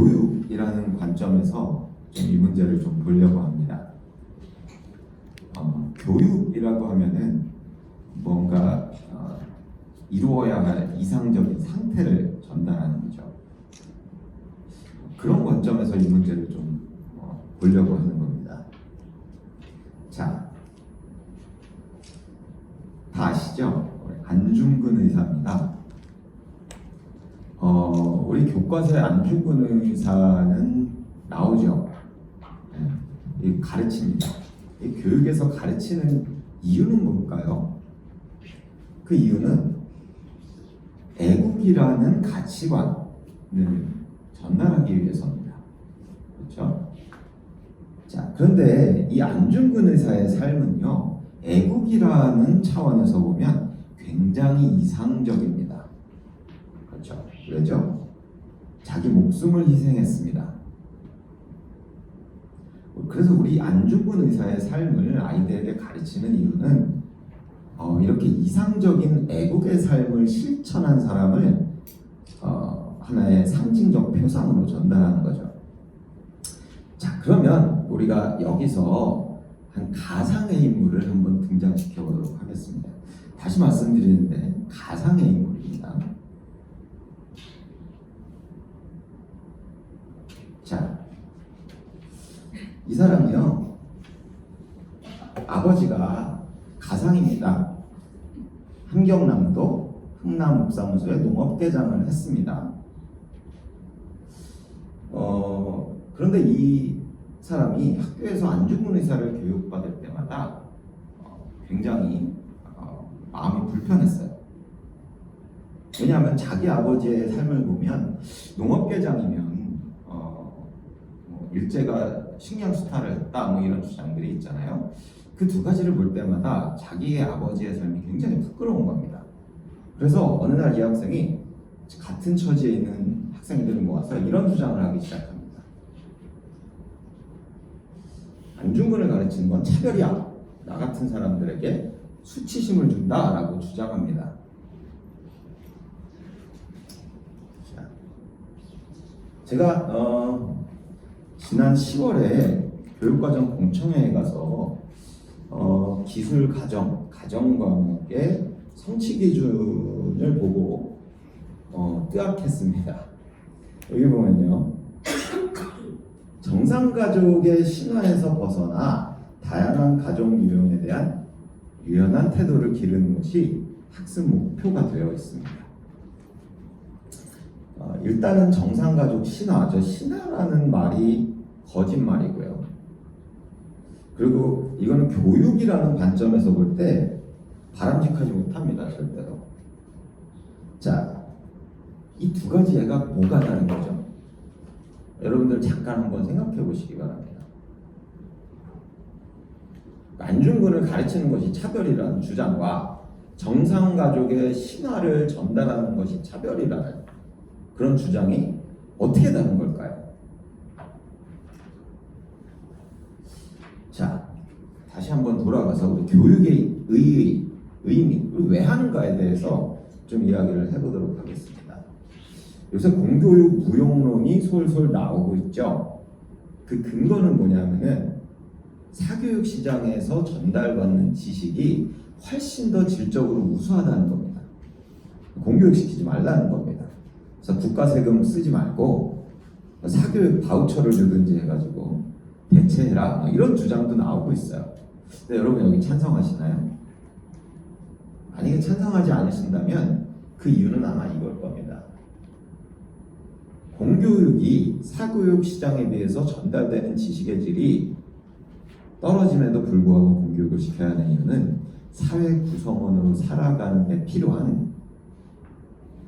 교육이라는 관점에서 좀 이 문제를 좀 보려고 합니다. 교육이라고 하면은 뭔가 이루어야 할 이상적인 상태를 전달하는 거죠. 그런 관점에서 이 문제를 좀 보려고 하는 겁니다. 자, 다 아시죠? 안중근 의사입니다. 우리 교과서에 안중근 의사는 나오죠. 네, 가르칩니다. 이 교육에서 가르치는 이유는 뭘까요? 그 이유는 애국이라는 가치관을 전달하기 위해서입니다. 그렇죠? 자, 그런데 이 안중근 의사의 삶은요, 애국이라는 차원에서 보면 굉장히 이상적입니다. 그렇죠? 왜죠? 자기 목숨을 희생했습니다. 그래서 우리 안중근 의사의 삶을 아이들에게 가르치는 이유는 이렇게 이상적인 애국의 삶을 실천한 사람을 하나의 상징적 표상으로 전달하는 거죠. 자, 그러면 우리가 여기서 한 가상의 인물을 한번 등장시켜 보도록 하겠습니다. 다시 말씀드리는데 가상의 인물입니다. 자, 이 사람이요, 아버지가 가상입니다. 함경남도 흥남목사무소에 농업계장을 했습니다. 그런데 이 사람이 학교에서 안중근 의사를 교육받을 때마다 굉장히 마음이 불편했어요. 왜냐하면 자기 아버지의 삶을 보면 농업계장이면 일제가 식량 수탈을 했다 뭐 이런 주장들이 있잖아요. 그 두 가지를 볼 때마다 자기의 아버지의 삶이 굉장히 부끄러운 겁니다. 그래서 어느 날 이 학생이 같은 처지에 있는 학생들을 모아서 이런 주장을 하기 시작합니다. 안중근을 가르치는 건 차별이야. 나 같은 사람들에게 수치심을 준다라고 주장합니다. 자, 제가 지난 10월에 교육과정 공청회에 가서 기술 가정 과목의 성취 기준을 보고 뜨악했습니다. 여기 보면요, 정상가족의 신화에서 벗어나 다양한 가족 유형에 대한 유연한 태도를 기르는 것이 학습 목표가 되어 있습니다. 일단은 정상가족 신화, 신화라는 말이 거짓말이고요. 그리고 이거는 교육이라는 관점에서 볼 때 바람직하지 못합니다, 절대로. 자, 이 두 가지 애가 뭐가 다른 거죠? 여러분들 잠깐 한번 생각해 보시기 바랍니다. 안중근을 가르치는 것이 차별이라는 주장과 정상가족의 신화를 전달하는 것이 차별이라는 그런 주장이 어떻게 다른 걸까요? 자, 다시 한번 돌아가서 우리 교육의 의미를 왜 하는가에 대해서 좀 이야기를 해보도록 하겠습니다. 요새 공교육 무용론이 솔솔 나오고 있죠. 그 근거는 뭐냐면은 사교육 시장에서 전달받는 지식이 훨씬 더 질적으로 우수하다는 겁니다. 공교육 시키지 말라는 겁니다. 그래서 국가 세금 쓰지 말고 사교육 바우처를 주든지 해가지고 대체해라, 이런 주장도 나오고 있어요. 근데 여러분 여기 찬성하시나요? 만약에 찬성하지 않으신다면 그 이유는 아마 이걸 겁니다. 공교육이 사교육 시장에 비해서 전달되는 지식의 질이 떨어짐에도 불구하고 공교육을 시켜야 하는 이유는 사회 구성원으로 살아가는 데 필요한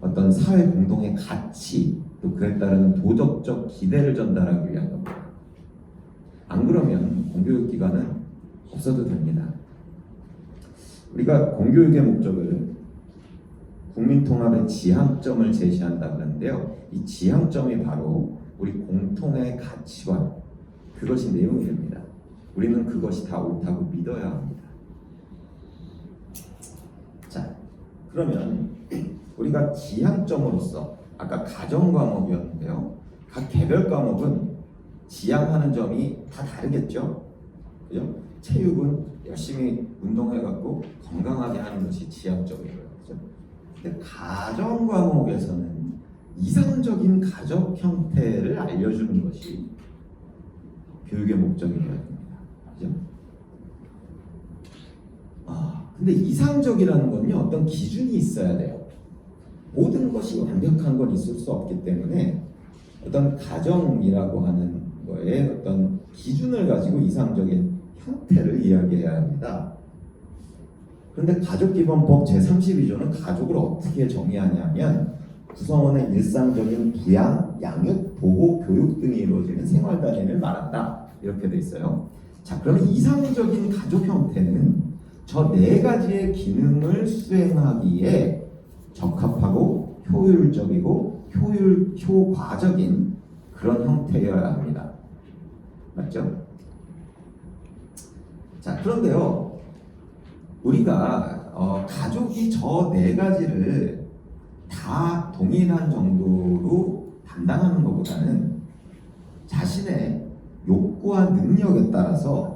어떤 사회 공동의 가치, 또 그에 따른 도덕적 기대를 전달하기 위한 겁니다. 안 그러면 공교육기관은 없어도 됩니다. 우리가 공교육의 목적을 국민통합의 지향점을 제시한다 그러는데요. 이 지향점이 바로 우리 공통의 가치관, 그것이 내용이 됩니다. 우리는 그것이 다 옳다고 믿어야 합니다. 자, 그러면 우리가 지향점으로서 아까 가정과목이었는데요. 각 개별 과목은 지향하는 점이 다 다르겠죠. 그죠? 체육은 열심히 운동해갖고 건강하게 하는 것이 지향적이고요. 그죠? 근데 가정 과목에서는 이상적인 가족 형태를 알려주는 것이 교육의 목적이 되어야 됩니다. 그죠? 근데 이상적이라는 건요, 어떤 기준이 있어야 돼요. 모든 것이 완벽한 건 있을 수 없기 때문에 어떤 가정이라고 하는 거에 어떤 기준을 가지고 이상적인 형태를 이야기해야 합니다. 그런데 가족기본법 제32조는 가족을 어떻게 정의하냐면 구성원의 일상적인 부양, 양육, 보호, 교육 등이 이루어지는 생활 단위를 말한다. 이렇게 돼 있어요. 자, 그러면 이상적인 가족 형태는 저 네 가지의 기능을 수행하기에 적합하고 효율적이고 효과적인 그런 형태여야 합니다. 맞죠? 자, 그런데요, 우리가 가족이 저 네 가지를 다 동일한 정도로 담당하는 것보다는 자신의 욕구와 능력에 따라서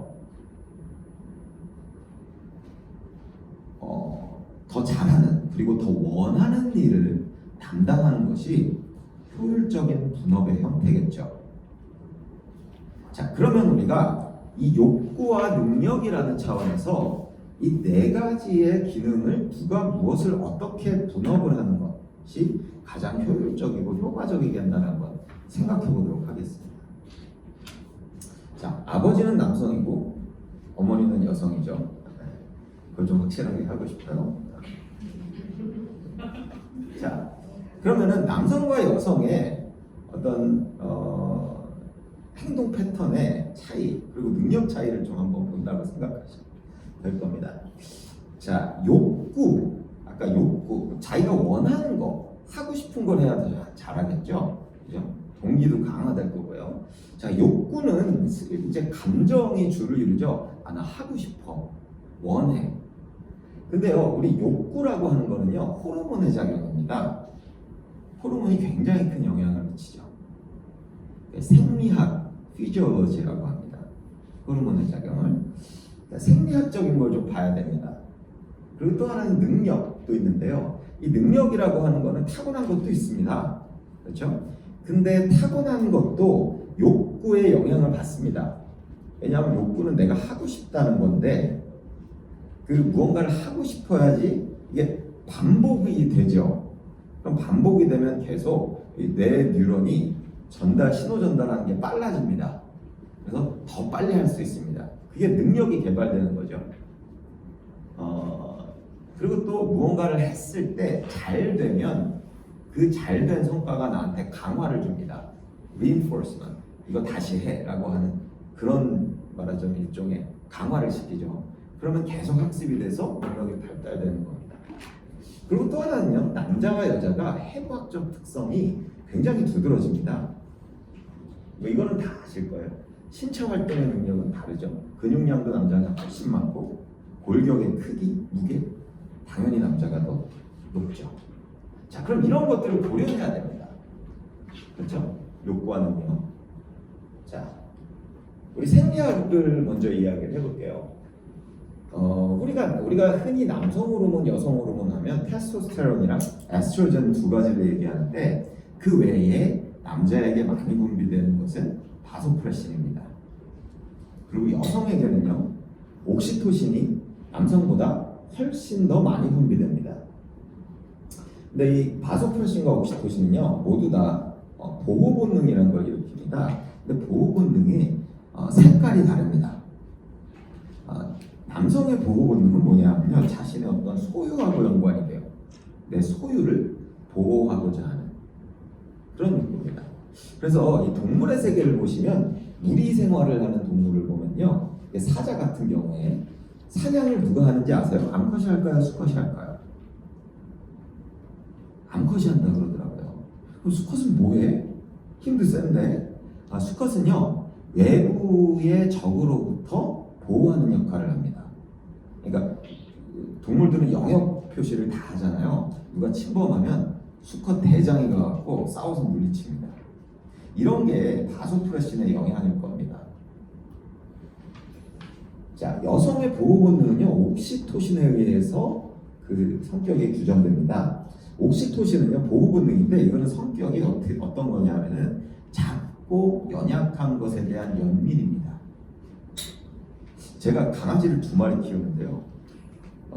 더 잘하는, 그리고 더 원하는 일을 담당하는 것이 효율적인 분업의 형태겠죠. 자, 그러면 우리가 이 욕구와 능력이라는 차원에서 이 네 가지의 기능을 누가 무엇을 어떻게 분업을 하는 것이 가장 효율적이고 효과적이겠다는 것 생각해 보도록 하겠습니다. 자, 아버지는 남성이고 어머니는 여성이죠. 그걸 좀 확실하게 하고 싶어요. 자, 그러면은 남성과 여성의 어떤 행동 패턴의 차이, 그리고 능력 차이를 좀 한번 본다고 생각하시면 될 겁니다. 자, 욕구, 아까 욕구, 자기가 원하는 거, 하고 싶은 걸 해야 더 잘하겠죠. 그죠? 동기도 강화될 거고요. 자, 욕구는 이제 감정이 주를 이루죠. 아, 나 하고 싶어, 원해. 근데요, 우리 욕구라고 하는 거는요, 호르몬의 작용입니다. 호르몬이 굉장히 큰 영향을 미치죠. 생리학, 피지올로지라고 합니다. 호르몬의 작용을. 그러니까 생리학적인 걸 좀 봐야 됩니다. 그리고 또 하나는 능력도 있는데요. 이 능력이라고 하는 거는 타고난 것도 있습니다. 그렇죠? 근데 타고난 것도 욕구의 영향을 받습니다. 왜냐하면 욕구는 내가 하고 싶다는 건데, 그 무언가를 하고 싶어야지 이게 반복이 되죠. 그럼 반복이 되면 계속 내 뉴런이 신호 전달하는 게 빨라집니다. 그래서 더 빨리 할 수 있습니다. 그게 능력이 개발되는 거죠. 그리고 또 무언가를 했을 때 잘 되면 그 잘된 성과가 나한테 강화를 줍니다. reinforcement. 이거 다시 해라고 하는 그런 말하자면 일종의 강화를 시키죠. 그러면 계속 학습이 돼서 능력이 발달되는 겁니다. 그리고 또 하나는요, 남자와 여자가 해부학적 특성이 굉장히 두드러집니다. 뭐 이거는 다 아실 거예요. 신체 활동의 능력은 다르죠. 근육량도 남자가 훨씬 많고, 골격의 크기, 무게, 당연히 남자가 더 높죠. 자, 그럼 이런 것들을 고려해야 됩니다. 그렇죠? 욕구와 능력. 자, 우리 생리학을 먼저 이야기를 해볼게요. 우리가 흔히 남성 호르몬, 여성 호르몬 하면 테스토스테론이랑 에스트로겐 두 가지를 얘기하는데, 그 외에 남자에게 많이 분비되는 것은 바소프레신입니다. 그리고 여성에게는요, 옥시토신이 남성보다 훨씬 더 많이 분비됩니다. 근데 이 바소프레신과 옥시토신은요, 모두 다 보호 본능이라는 걸 일으킵니다. 근데 보호 본능이 색깔이 다릅니다. 남성의 보호 본능은 뭐냐면요, 자신의 어떤 소유하고 연관이 돼요. 내 소유를 보호하고자 하는 그런 욕구입니다. 그래서 이 동물의 세계를 보시면 무리 생활을 하는 동물을 보면요, 사자 같은 경우에 사냥을 누가 하는지 아세요? 암컷이 할까요? 수컷이 할까요? 암컷이 한다 그러더라고요. 그럼 수컷은 뭐해? 힘도 센데. 수컷은요, 외부의 적으로부터 보호하는 역할을 합니다. 그러니까 동물들은 영역 표시를 다 하잖아요. 누가 침범하면 수컷 대장이 가갖고 싸워서 물리칩니다. 이런 게 바소프레신의 영향일 겁니다. 자, 여성의 보호 본능은요 옥시토신에 의해서 그 성격이 규정됩니다. 옥시토신은요 보호 본능인데 이거는 성격이 어떤 거냐면은 작고 연약한 것에 대한 연민입니다. 제가 강아지를 2마리 키우는데요.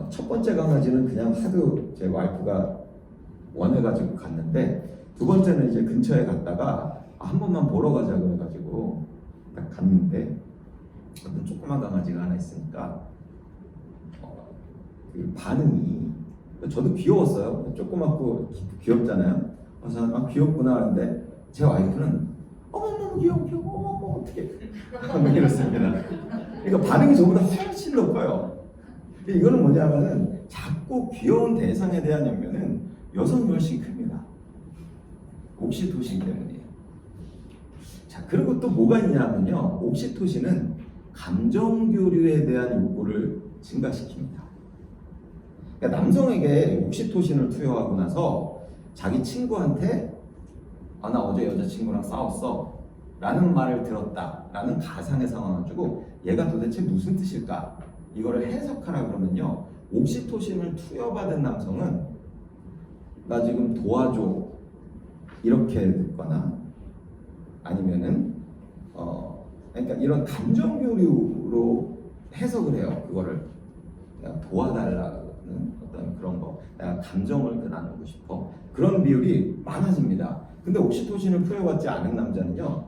첫 번째 강아지는 그냥 하도 제 와이프가 원해가지고 갔는데, 두 번째는 이제 근처에 갔다가 한 번만 보러 가자 그래가지고 딱 갔는데, 어떤 조그만 강아지가 하나 있으니까 그 반응이, 저도 귀여웠어요. 조그맣고 귀엽잖아요. 그래서 막 귀엽구나 하는데 제 와이프는 어머머 귀여워 어머 어떻게 이렇습니다. 그러니까 반응이 저보다 훨씬 높아요. 이거는 뭐냐면은 작고 귀여운 대상에 대한 연면은 여성이 훨씬 큽니다. 옥시토신 때문이에요. 자, 그리고 또 뭐가 있냐면요, 옥시토신은 감정 교류에 대한 욕구를 증가시킵니다. 그러니까 남성에게 옥시토신을 투여하고 나서 자기 친구한테 나 어제 여자친구랑 싸웠어 라는 말을 들었다 라는 가상의 상황을 주고 얘가 도대체 무슨 뜻일까 이거를 해석하라 그러면요, 옥시토신을 투여받은 남성은 나 지금 도와줘 이렇게 듣거나 아니면은 그러니까 이런 감정 교류로 해석을 해요. 그거를 내가 도와달라는 어떤 그런 거, 내가 감정을 나누고 싶어, 그런 비율이 많아집니다. 근데 옥시토신을 투여받지 않은 남자는요,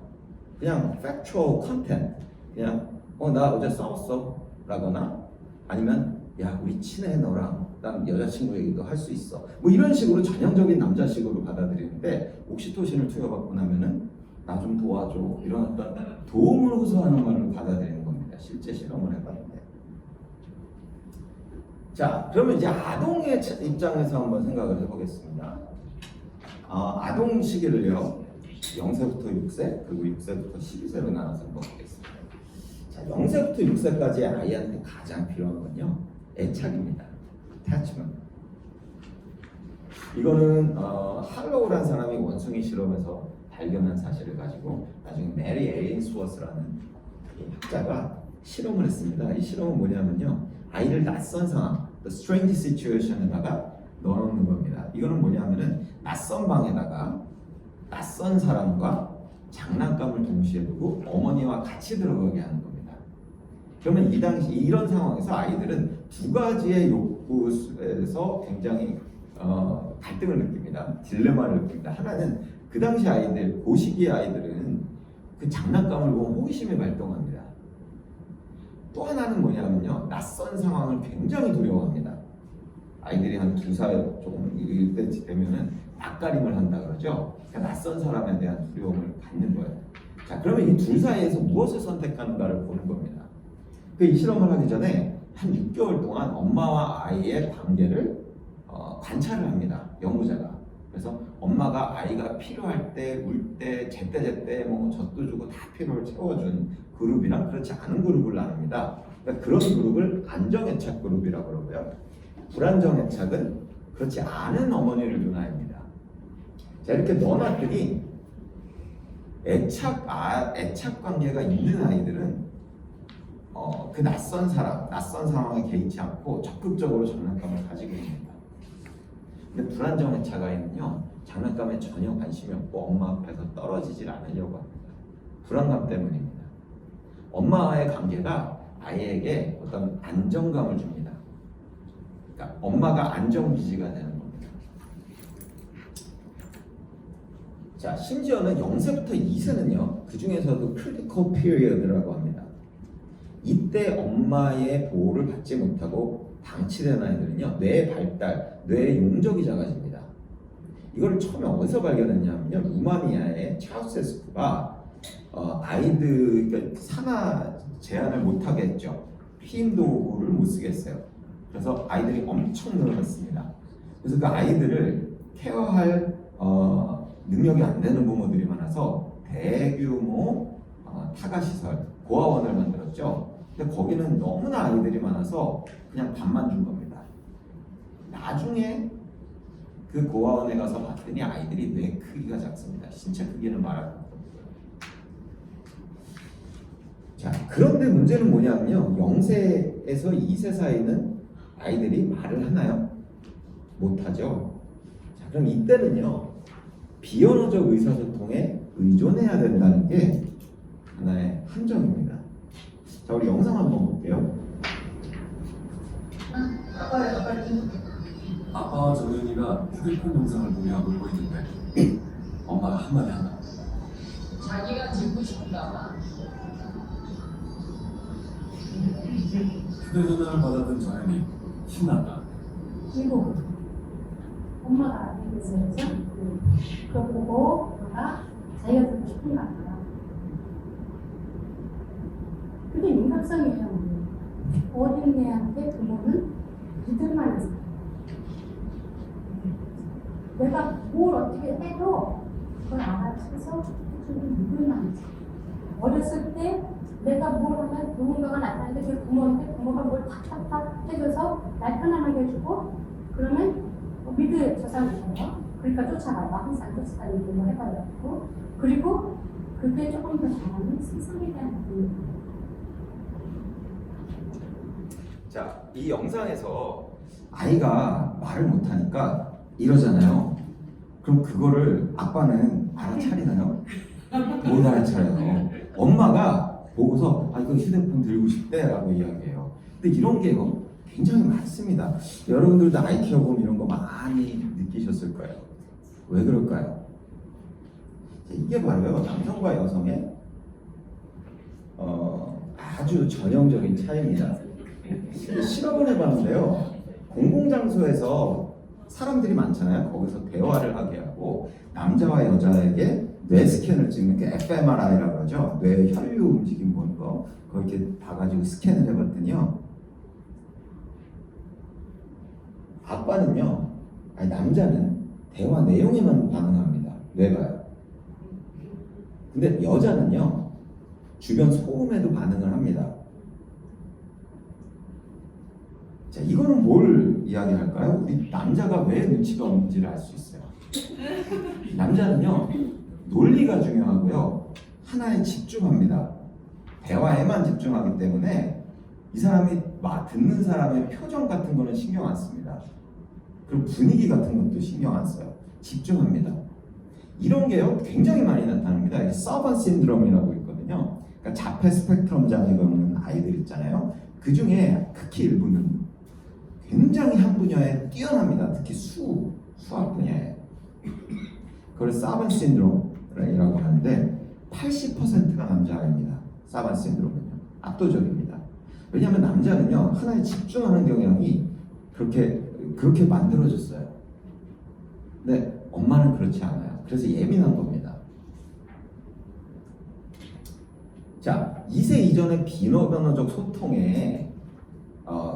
그냥 factual content, 그냥 나 어제 싸웠어 라거나 아니면 야 우리 친해 너랑 난 여자친구 얘기도 할 수 있어 뭐 이런 식으로 전형적인 남자식으로 받아들이는데, 옥시토신을 투여받고 나면은 나 좀 도와줘 이런 어떤 도움을 호소하는 말로 받아들이는 겁니다. 실제 실험을 해봤는데. 자, 그러면 이제 아동의 입장에서 한번 생각을 해보겠습니다. 아동 시기를요 0세부터 6세 그리고 6세부터 12세로 나눠서 해보겠습니다. 자, 0세부터 6세까지 아이한테 가장 필요한 건요 애착입니다. attachment. 이거는 할로우라는 사람이 원숭이 실험에서 발견한 사실을 가지고 나중에 메리 에인스워스라는 학자가 실험을 했습니다. 이 실험은 뭐냐면요, 아이를 낯선 상황, the strange situation에다가 넣어놓는 겁니다. 이거는 뭐냐면은 낯선 방에다가 낯선 사람과 장난감을 동시에 두고 어머니와 같이 들어가게 하는 겁니다. 그러면 이 당시 이런 상황에서 아이들은 두 가지의 욕구에서 굉장히 갈등을 느낍니다. 딜레마를 느낍니다. 하나는 그 당시 아이들, 그 시기의 아이들은 그 장난감을 보면 호기심이 발동합니다. 또 하나는 뭐냐면요, 낯선 상황을 굉장히 두려워합니다. 아이들이 한 2살 조금 이때 되면은 낯가림을 한다 그러죠. 그러니까 낯선 사람에 대한 두려움을 갖는 거예요. 자, 그러면 이 둘 사이에서 무엇을 선택하는가를 보는 겁니다. 이 실험을 하기 전에 한 6개월 동안 엄마와 아이의 관계를 관찰을 합니다. 연구자가. 그래서 엄마가 아이가 필요할 때, 울 때, 제때 뭐 젖도 주고 다 필요를 채워준 그룹이랑 그렇지 않은 그룹을 나눕니다. 그러니까 그런 그룹을 안정애착 그룹이라고 그러고요. 불안정애착은 그렇지 않은 어머니를 눈아입니다. 자, 이렇게 넣어놨더니 애착 관계가 있는 아이들은 그 낯선 상황에 개의치 않고 적극적으로 장난감을 가지고 있습니다. 근데 불안정애착 아이는요, 장난감에 전혀 관심이 없고 엄마 앞에서 떨어지질 않으려고 합니다. 불안감 때문입니다. 엄마와의 관계가 아이에게 어떤 안정감을 줍니다. 그러니까 엄마가 안정기지가 되는 겁니다. 자, 심지어는 0세부터 2세는요, 그 중에서도 critical period라고 합니다. 이때 엄마의 보호를 받지 못하고 방치된 아이들은요, 뇌 발달, 뇌 용적이 작아집니다. 이걸 처음에 어디서 발견했냐면요, 루마니아의 차우세스쿠가 아이들, 그러니까 산화 제한을 못하게 했죠. 피임 도구를 못 쓰게 했어요. 그래서 아이들이 엄청 늘어났습니다. 그래서 그 아이들을 케어할 능력이 안 되는 부모들이 많아서 대규모 타가시설, 고아원을 만들었죠. 근데 거기는 너무나 아이들이 많아서 그냥 밥만 준 겁니다. 나중에 그 고아원에 가서 봤더니 아이들이 뇌 크기가 작습니다. 신체 크기는 말할 것 없고요. 자, 그런데 문제는 뭐냐면요. 0세에서 2세 사이는 아이들이 말을 하나요? 못하죠. 자, 그럼 이때는요. 비언어적 의사소통에 의존해야 된다는 게 하나의 함정입니다. 자, 우리 영상 한번 볼게요. 아빠와 정연이가 휴대폰 영상을 보며 놀고 있는데 엄마가 한마디 하나. 자기가 듣고 싶은가 봐. 휴대전화를 받았던 정연이 신났다. 그리고 엄마가 알고 있어요. 그거 보고 엄마가 자기가 듣고 싶은 거 아니야. 그게 민감성이에요. 어린애한테 부모는 믿을만 해서 내가 뭘 어떻게 해도 그걸 알아채서 해주는 믿을만 해서 어렸을 때 내가 뭘 하면 누군가가 나타나는데 그 부모가 뭘 탁탁탁 해줘서 날 편안하게 해주고 그러면 믿을 저상이잖아요. 그러니까 쫓아가요. 항상 쫓아다니는 걸 해봐야겠고 그리고 그게 조금 더 잘하는 세상에 대한 부분입니다. 자, 이 영상에서 아이가 말을 못하니까 이러잖아요. 그럼 그거를 아빠는 알아차리나요? 못 알아차려요. 엄마가 보고서 아 이거 휴대폰 들고 싶대라고 이야기해요. 근데 이런 게 굉장히 많습니다. 여러분들도 IT 학원 이런 거 많이 느끼셨을 거예요. 왜 그럴까요? 자, 이게 바로요 남성과 여성의 아주 전형적인 차이입니다. 실험을 해봤는데요. 공공장소에서 사람들이 많잖아요. 거기서 대화를 하게 하고 남자와 여자에게 뇌 스캔을 찍는 게 fMRI라고 하죠. 뇌 혈류 움직임 보는 거. 그거 이렇게 봐가지고 스캔을 해봤더니요. 아빠는요. 아니 남자는 대화 내용에만 반응합니다. 뇌가요. 근데 여자는요. 주변 소음에도 반응을 합니다. 자, 이거는 뭘 이야기할까요? 우리 남자가 왜 눈치가 없는지를 알 수 있어요. 남자는요, 논리가 중요하고요, 하나에 집중합니다. 대화에만 집중하기 때문에 이 사람이 듣는 사람의 표정 같은 거는 신경 안 씁니다. 그리고 분위기 같은 것도 신경 안 써요. 집중합니다. 이런 게요, 굉장히 많이 나타납니다. 이게 서번 신드롬이라고 있거든요. 그러니까 자폐 스펙트럼 장애가 있는 아이들 있잖아요. 그 중에 극히 일부는 굉장히 한 분야에 뛰어납니다. 특히 수학 분야에. 그걸 사반 신드롬이라고 하는데 80%가 남자입니다. 사반 신드롬은요. 압도적입니다. 왜냐하면 남자는요 하나에 집중하는 경향이 그렇게 만들어졌어요. 근데 엄마는 그렇지 않아요. 그래서 예민한 겁니다. 자, 2세 이전의 비언어적 소통에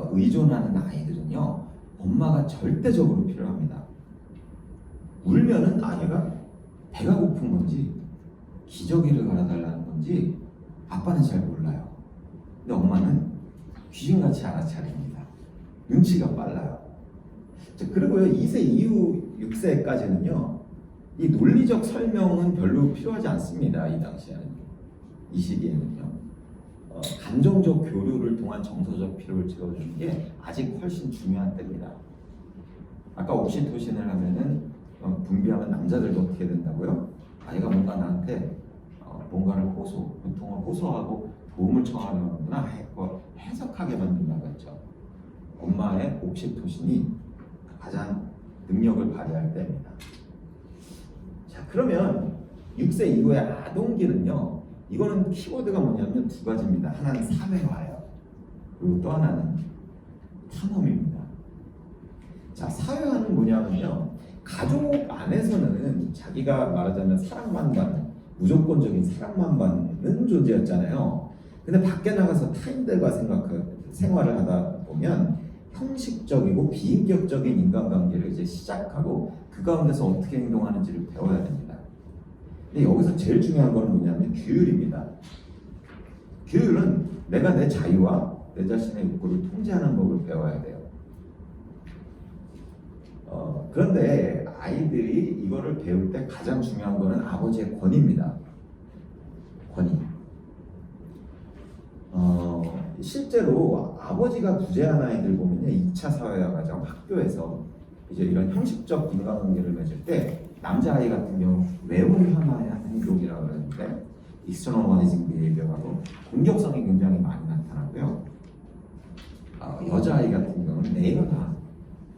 의존하는 아이들은요 엄마가 절대적으로 필요합니다. 울면은 아이가 배가 고픈 건지 기저귀를 갈아달라는 건지 아빠는 잘 몰라요. 근데 엄마는 귀신같이 알아차립니다. 눈치가 빨라요. 자, 그리고요 2세 이후 6세까지는요 이 논리적 설명은 별로 필요하지 않습니다. 이 당시에는, 이 시기에는요 감정적 교류를 통한 정서적 피로를 채워주는 게 아직 훨씬 중요한 때입니다. 아까 옥시토신을 하면은 분비하면 남자들도 어떻게 된다고요? 아이가 뭔가 나한테 뭔가를 고통을 호소하고 도움을 청하려는구나 해석하게 만든다고 했죠. 엄마의 옥시토신이 가장 능력을 발휘할 때입니다. 자, 그러면 6세 이후의 아동기는요 이거는 키워드가 뭐냐면 두 가지입니다. 하나는 사회화예요. 그리고 또 하나는 탐험입니다. 자, 사회화는 뭐냐면요. 가족 안에서는 자기가 말하자면 사랑만 받는, 무조건적인 사랑만 받는 존재였잖아요. 근데 밖에 나가서 타인들과 생활을 하다 보면 형식적이고 비인격적인 인간관계를 이제 시작하고 그 가운데서 어떻게 행동하는지를 배워야 됩니다. 근데 여기서 제일 중요한 건 뭐냐면 규율입니다. 규율은 내가 내 자유와 내 자신의 욕구를 통제하는 법을 배워야 돼요. 그런데 아이들이 이거를 배울 때 가장 중요한 거는 아버지의 권위입니다. 권위. 실제로 아버지가 부재한 아이들 보면요, 2차 사회화 과정 학교에서 이제 이런 형식적 인간관계를 맺을 때 남자아이 같은 경우 외물화의 행동이라고 그러는데 externalizing behavior하고 공격성이 굉장히 많이 나타나고요. 여자아이 같은 경우는 내연화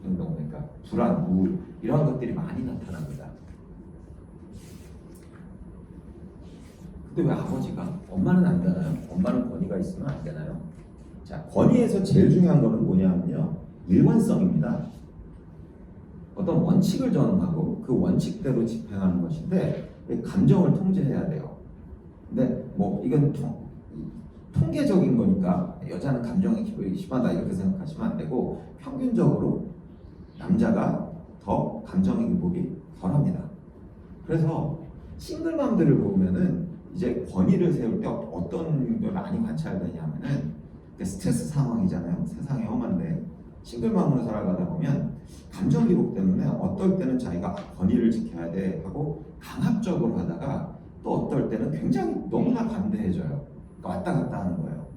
행동, 그러니까 불안, 우울 이런 것들이 많이 나타납니다. 근데 왜 아버지가? 엄마는 안 되나요? 엄마는 권위가 있으면 안 되나요? 자, 권위에서 제일 중요한 거는 뭐냐면요, 일관성입니다. 어떤 원칙을 정하고 그 원칙대로 집행하는 것인데 감정을 통제해야 돼요. 근데 뭐 이건 통계적인 거니까 여자는 감정의 기복이 심하다 이렇게 생각하시면 안 되고 평균적으로 남자가 더 감정의 기복이 덜합니다. 그래서 싱글맘들을 보면은 이제 권위를 세울 때 어떤 걸 많이 관찰되냐면은 스트레스 상황이잖아요. 세상이 험한데 싱글맘으로 살아가다 보면 감정 기복 때문에 어떨 때는 자기가 권위를 지켜야 돼 하고 강압적으로 하다가 또 어떨 때는 굉장히 너무나 반대해져요. 왔다 갔다 하는 거예요.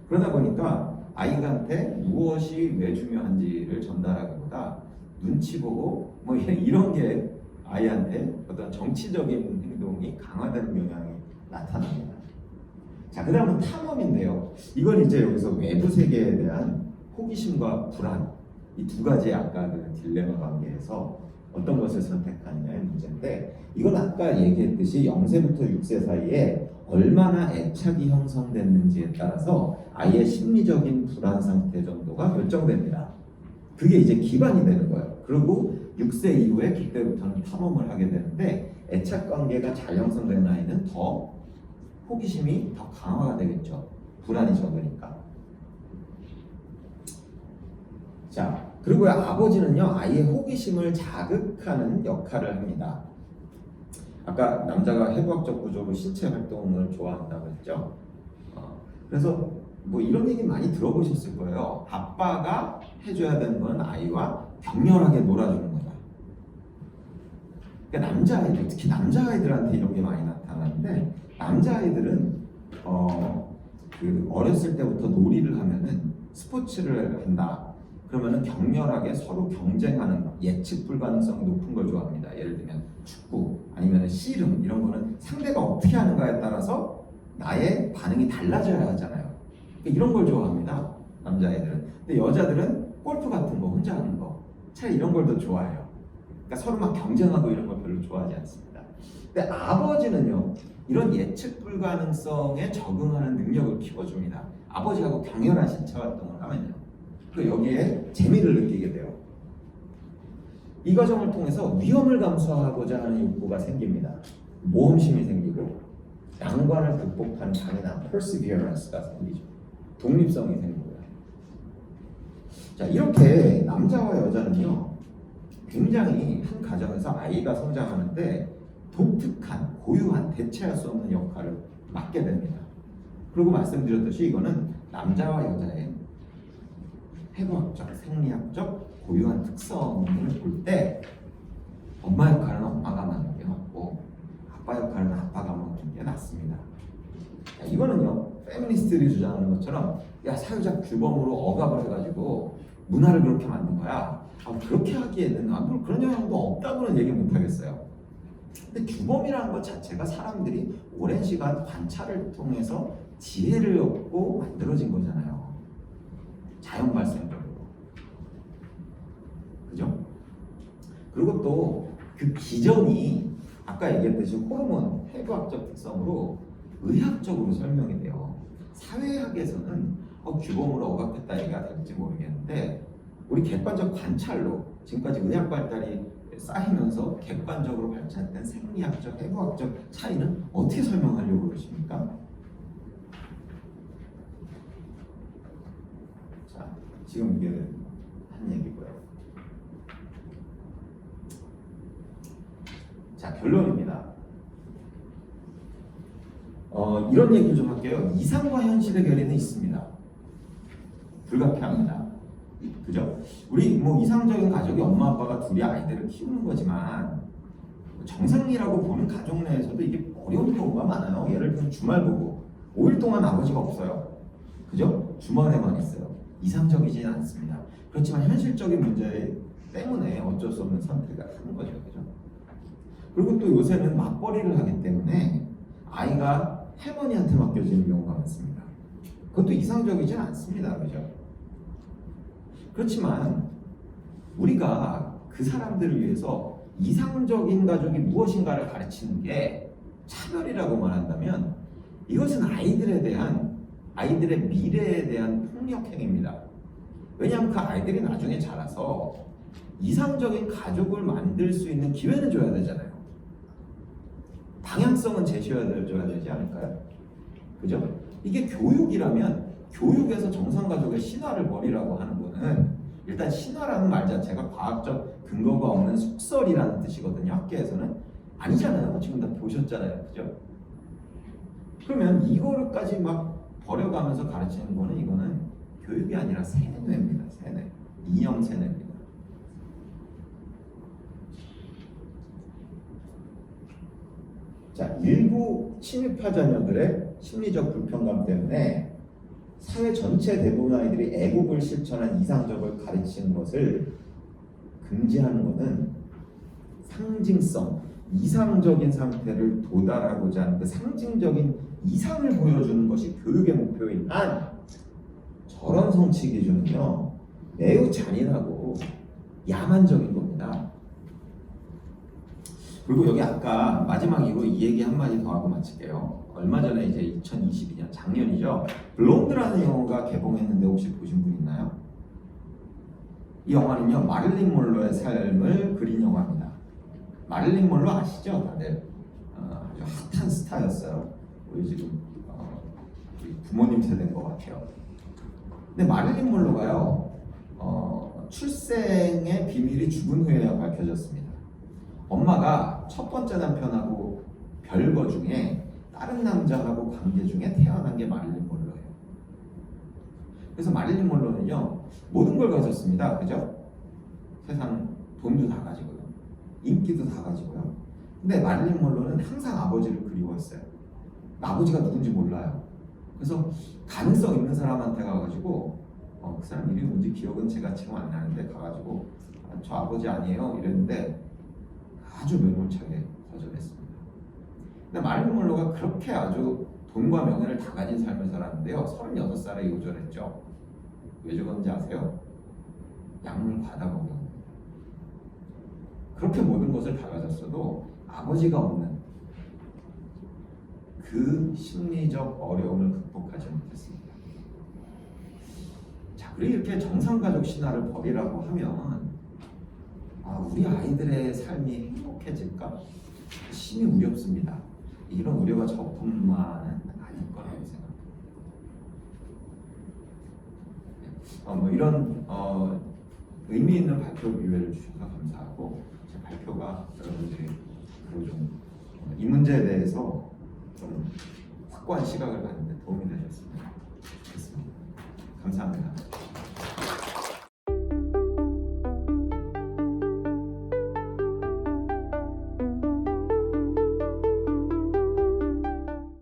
그러다 보니까 아이한테 무엇이 왜 중요한지를 전달하기보다 눈치 보고 뭐 이런 게 아이한테 어떤 정치적인 행동이 강화되는 영향이 나타납니다. 자, 그 다음은 탐험인데요. 이건 이제 여기서 외부 세계에 대한 호기심과 불안, 이 두 가지 아까 그 딜레마 관계에서 어떤 것을 선택하느냐의 문제인데, 이건 아까 얘기했듯이 0세부터 6세 사이에 얼마나 애착이 형성됐는지에 따라서 아이의 심리적인 불안 상태 정도가 결정됩니다. 그게 이제 기반이 되는 거예요. 그리고 6세 이후에 그때부터는 탐험을 하게 되는데, 애착 관계가 잘 형성된 아이는 더 호기심이 더 강화가 되겠죠. 불안이 적으니까. 자, 그리고 아버지는요, 아이의 호기심을 자극하는 역할을 합니다. 아까 남자가 해부학적 구조로 신체 활동을 좋아한다고 했죠. 그래서 뭐 이런 얘기 많이 들어보셨을 거예요. 아빠가 해줘야 되는 건 아이와 격렬하게 놀아주는 거다. 그러니까 남자아이들, 특히 남자아이들한테 이런 게 많이 나타나는데, 남자아이들은 그 어렸을 때부터 놀이를 하면은 스포츠를 한다. 그러면은 격렬하게 서로 경쟁하는 예측 불가능성이 높은 걸 좋아합니다. 예를 들면 축구 아니면 씨름 이런 거는 상대가 어떻게 하는가에 따라서 나의 반응이 달라져야 하잖아요. 그러니까 이런 걸 좋아합니다. 남자애들은. 근데 여자들은 골프 같은 거 혼자 하는 거 차라리 이런 걸 더 좋아해요. 그러니까 서로 막 경쟁하고 이런 걸 별로 좋아하지 않습니다. 근데 아버지는요, 이런 예측 불가능성에 적응하는 능력을 키워줍니다. 아버지하고 격렬한 신체 활동을 하면요, 그 여기에 재미를 느끼게 돼요. 이 과정을 통해서 위험을 감수하고자 하는 욕구가 생깁니다. 모험심이 생기고 난관을 극복하는 강인한 perseverance가 생기죠. 독립성이 생기고요. 자, 이렇게 남자와 여자는요, 굉장히 한 가정에서 아이가 성장하는데 독특한, 고유한, 대체할 수 없는 역할을 맡게 됩니다. 그리고 말씀드렸듯이 이거는 남자와 여자의 해부학적, 생리학적 고유한 특성을 볼 때 엄마 역할은 엄마가 맡는 게 맞고 아빠 역할은 아빠가 맡는 게 맞습니다. 자, 이거는요, 페미니스트들이 주장하는 것처럼 야, 사회적 규범으로 억압을 해가지고 문화를 그렇게 만든 거야. 그렇게 하기에는 뭐 그런 영향도 없다고는 얘기 못 하겠어요. 근데 규범이라는 것 자체가 사람들이 오랜 시간 관찰을 통해서 지혜를 얻고 만들어진 거잖아요. 자연 발생적으로. 그죠? 그리고 또 그 기전이 아까 얘기했듯이 호르몬, 해부학적 특성으로 의학적으로 설명이 돼요. 사회학에서는 규범으로 억압했다 얘기가 될지 모르겠는데, 우리 객관적 관찰로 지금까지 의학 발달이 쌓이면서 객관적으로 발전된 생리학적, 해부학적 차이는 어떻게 설명하려고 그러십니까? 자, 지금 이게 한 얘기고요. 자, 결론입니다. 이런 얘기를 좀 할게요. 이상과 현실의 괴리는 있습니다. 불가피합니다. 그죠? 우리 뭐 이상적인 가족이 엄마 아빠가 둘이 아이들을 키우는 거지만 정상이라고 보는 가족 내에서도 이게 어려운 경우가 많아요. 예를 들면 주말 보고 5일 동안 아버지가 없어요. 그죠? 주말에만 있어요. 이상적이지는 않습니다. 그렇지만 현실적인 문제 때문에 어쩔 수 없는 선택을 하는 거죠. 그죠? 그리고 또 요새는 맞벌이를 하기 때문에 아이가 할머니한테 맡겨지는 경우가 많습니다. 그것도 이상적이진 않습니다. 그죠? 그렇지만 우리가 그 사람들을 위해서 이상적인 가족이 무엇인가를 가르치는 게 차별이라고 말한다면 이것은 아이들의 미래에 대한 폭력 행위입니다. 왜냐하면 그 아이들이 나중에 자라서 이상적인 가족을 만들 수 있는 기회는 줘야 되잖아요. 방향성은 제시해야 되지 않을까요? 그죠? 이게 교육이라면 교육에서 정상가족의 신화를 버리라고 하는 거는 일단 신화라는 말 자체가 과학적 근거가 없는 속설이라는 뜻이거든요. 학계에서는 아니잖아요. 지금 다 보셨잖아요. 그죠? 그러면 이거를까지 막 버려가면서 가르치는 거는 이거는 교육이 아니라 세뇌입니다. 세뇌. 이념 세뇌입니다. 자, 일부 친일파 자녀들의 심리적 불편감 때문에 사회 전체 대부분 아이들이 애국을 실천한 이상적을 가르치는 것을 금지하는 것은 상징성, 이상적인 상태를 도달하고자 하는 그 상징적인 이상을 보여주는 것이 교육의 목표인 한 저런 성취 기준은요 매우 잔인하고 야만적인 겁니다. 그리고 여기 아까 마지막으로 이 얘기 한마디 더 하고 마칠게요. 얼마 전에 이제 2022년 작년이죠. 블론드라는 영화가 개봉했는데 혹시 보신 분 있나요? 이 영화는요 마릴린 먼로의 삶을 그린 영화입니다. 마릴린 먼로 아시죠? 다들 아주 핫한 스타였어요. 우리 지금 우리 부모님 세대인 것 같아요. 근데 마릴린 먼로가요 출생의 비밀이 죽은 후에야 밝혀졌습니다. 엄마가 첫 번째 남편하고 별거 중에 다른 남자하고 관계 중에 태어난 게 마릴린 먼로예요. 그래서 마릴린 먼로는요 모든 걸 가졌습니다. 그죠? 세상 돈도 다 가지고요. 인기도 다 가지고요. 근데 마릴린 먼로는 항상 아버지를 그리워했어요. 아버지가 누군지 몰라요. 그래서 가능성 있는 사람한테 가가지고 그 사람 이름이 뭔지 기억은 제가 지금 안 나는데 가가지고 저 아버지 아니에요 이랬는데 아주 매몰차게 거절했습니다. 근데 마릴린 먼로가 그렇게 아주 돈과 명예를 다 가진 삶을 살았는데요 36살에 요절했죠. 왜 죽었는지 아세요? 약물 과다 복용. 그렇게 모든 것을 다 가졌어도 아버지가 없는 그 심리적 어려움을 극복하지 못했습니다. 자, 우리 이렇게 정상가족 신화를 버리라고 하면 우리 아이들의 삶이 행복해질까? 심히 우렵습니다. 이런 우려가 저뿐만은 아닐 거라고 생각합니다. 이런 의미 있는 발표 기회를 주셔서 감사하고 제 발표가 여러분들이 이 문제에 대해서 좀 확고한 시각을 갖는 데 도움이 되셨으면 좋겠습니다. 감사합니다.